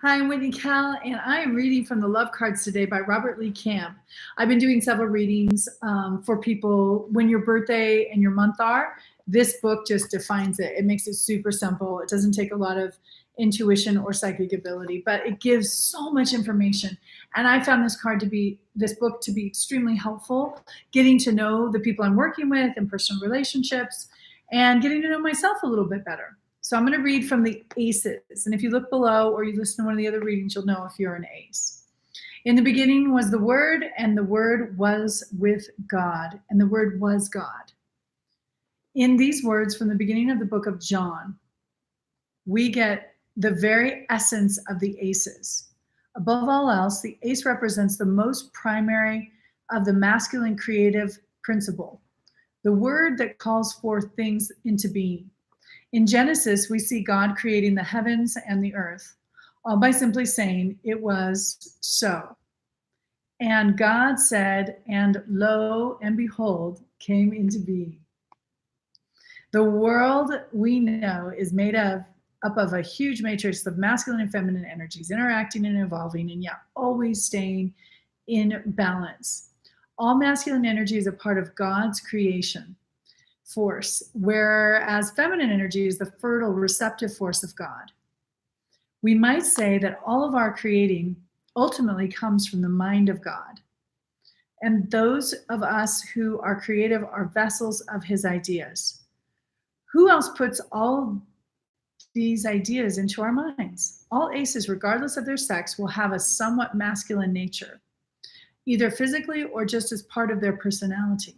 Hi, I'm Whitney Kell, and I am reading from the Love Cards today by Robert Lee Camp. I've been doing several readings for people when your birthday and your month are. This book just defines it. It makes it super simple. It doesn't take a lot of intuition or psychic ability, but it gives so much information. And I found this book to be extremely helpful, getting to know the people I'm working with in personal relationships and getting to know myself a little bit better. So I'm going to read from the aces. And if you look below or you listen to one of the other readings, you'll know if you're an ace. In the beginning was the Word, and the Word was with God, and the Word was God. In these words from the beginning of the book of John, we get the very essence of the aces. Above all else, the ace represents the most primary of the masculine creative principle, the word that calls forth things into being. In Genesis, we see God creating the heavens and the earth, all by simply saying, "It was so." And God said, and lo and behold, came into being. The world we know is made up of a huge matrix of masculine and feminine energies interacting and evolving, and yet always staying in balance. All masculine energy is a part of God's creation force, whereas feminine energy is the fertile, receptive force of God. We might say that all of our creating ultimately comes from the mind of God. And those of us who are creative are vessels of his ideas. Who else puts all these ideas into our minds? All aces, regardless of their sex, will have a somewhat masculine nature, either physically or just as part of their personality,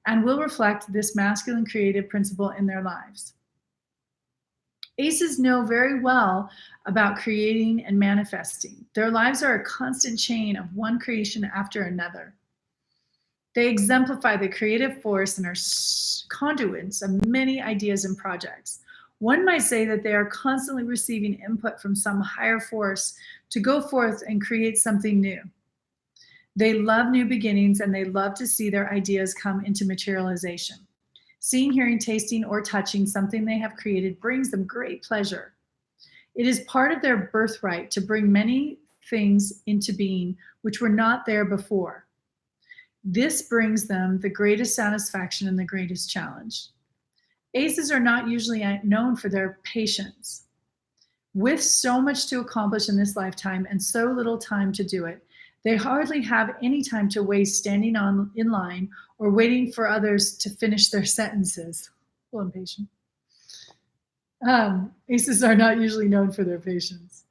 and will reflect this masculine creative principle in their lives. Aces know very well about creating and manifesting. Their lives are a constant chain of one creation after another. They exemplify the creative force and are conduits of many ideas and projects. One might say that they are constantly receiving input from some higher force to go forth and create something new. They love new beginnings, and they love to see their ideas come into materialization. Seeing, hearing, tasting, or touching something they have created brings them great pleasure. It is part of their birthright to bring many things into being which were not there before. This brings them the greatest satisfaction and the greatest challenge. Aces are not usually known for their patience. With so much to accomplish in this lifetime and so little time to do it, they hardly have any time to waste standing in line or waiting for others to finish their sentences. A little impatient. Aces are not usually known for their patience.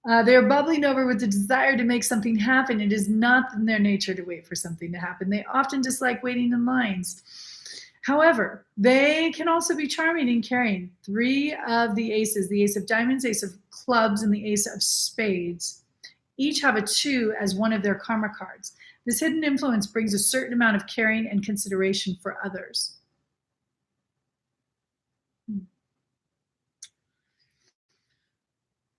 They are bubbling over with the desire to make something happen. It is not in their nature to wait for something to happen. They often dislike waiting in lines. However, they can also be charming and caring. Three of the aces, the ace of diamonds, ace of clubs, and the ace of spades, each have a 2 as one of their karma cards. This hidden influence brings a certain amount of caring and consideration for others.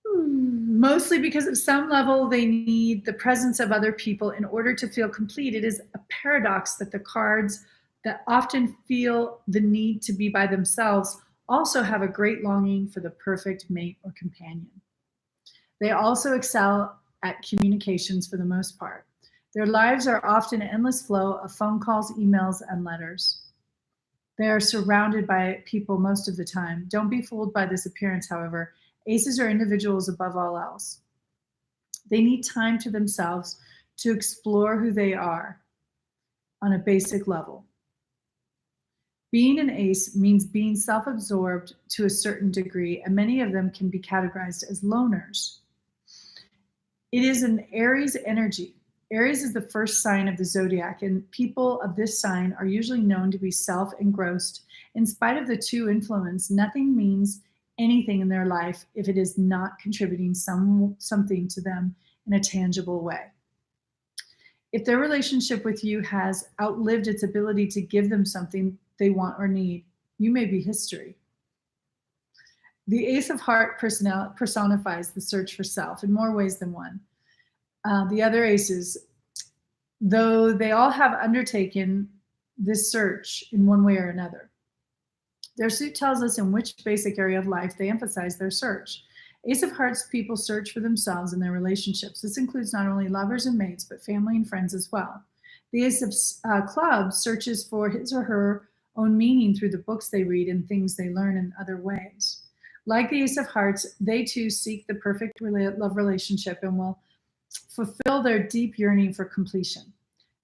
Mostly because at some level they need the presence of other people in order to feel complete. It is a paradox that the cards that often feel the need to be by themselves also have a great longing for the perfect mate or companion. They also excel at communications for the most part. Their lives are often an endless flow of phone calls, emails, and letters. They are surrounded by people most of the time. Don't be fooled by this appearance, however. Aces are individuals above all else. They need time to themselves to explore who they are on a basic level. Being an ace means being self-absorbed to a certain degree, and many of them can be categorized as loners. It is an Aries energy. Aries is the first sign of the zodiac, and people of this sign are usually known to be self-engrossed. In spite of the 2 influence, nothing means anything in their life if it is not contributing something to them in a tangible way. If their relationship with you has outlived its ability to give them something they want or need, you may be history. The Ace of Heart personifies the search for self in more ways than one. The other aces, though they all have undertaken this search in one way or another. Their suit tells us in which basic area of life they emphasize their search. Ace of Hearts people search for themselves and their relationships. This includes not only lovers and mates, but family and friends as well. The Ace of Clubs searches for his or her own meaning through the books they read and things they learn in other ways. Like the Ace of Hearts, they too seek the perfect love relationship and will fulfill their deep yearning for completion.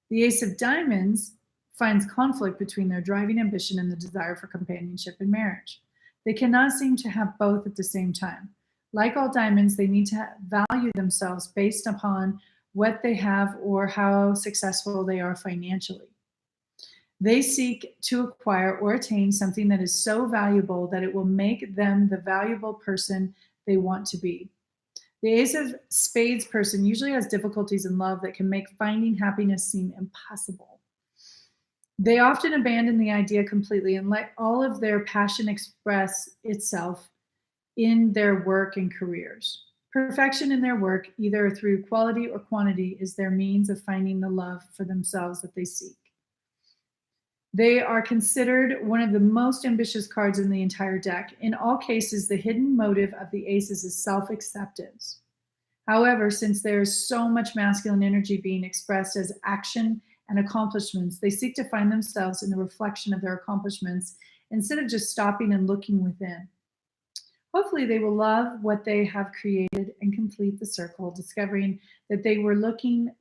The Ace of Diamonds finds conflict between their driving ambition and the desire for companionship and marriage. They cannot seem to have both at the same time. Like all diamonds, they need to value themselves based upon what they have or how successful they are financially. They seek to acquire or attain something that is so valuable that it will make them the valuable person they want to be. The Ace of Spades person usually has difficulties in love that can make finding happiness seem impossible. They often abandon the idea completely and let all of their passion express itself in their work and careers. Perfection in their work, either through quality or quantity, is their means of finding the love for themselves that they seek. They are considered one of the most ambitious cards in the entire deck. In all cases, the hidden motive of the aces is self-acceptance. However, since there is so much masculine energy being expressed as action and accomplishments, they seek to find themselves in the reflection of their accomplishments instead of just stopping and looking within. Hopefully, they will love what they have created and complete the circle, discovering that what they were looking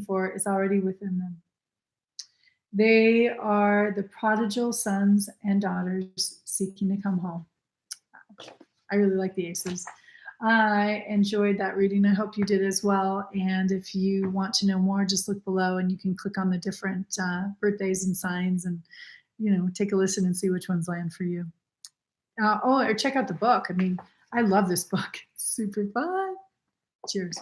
for is already within them. They are the prodigal sons and daughters seeking to come home. I really like the aces. I enjoyed that reading. I hope you did as well. And if you want to know more, just look below and you can click on the different birthdays and signs and, take a listen and see which ones land for you. Or check out the book. I mean, I love this book. It's super fun. Cheers.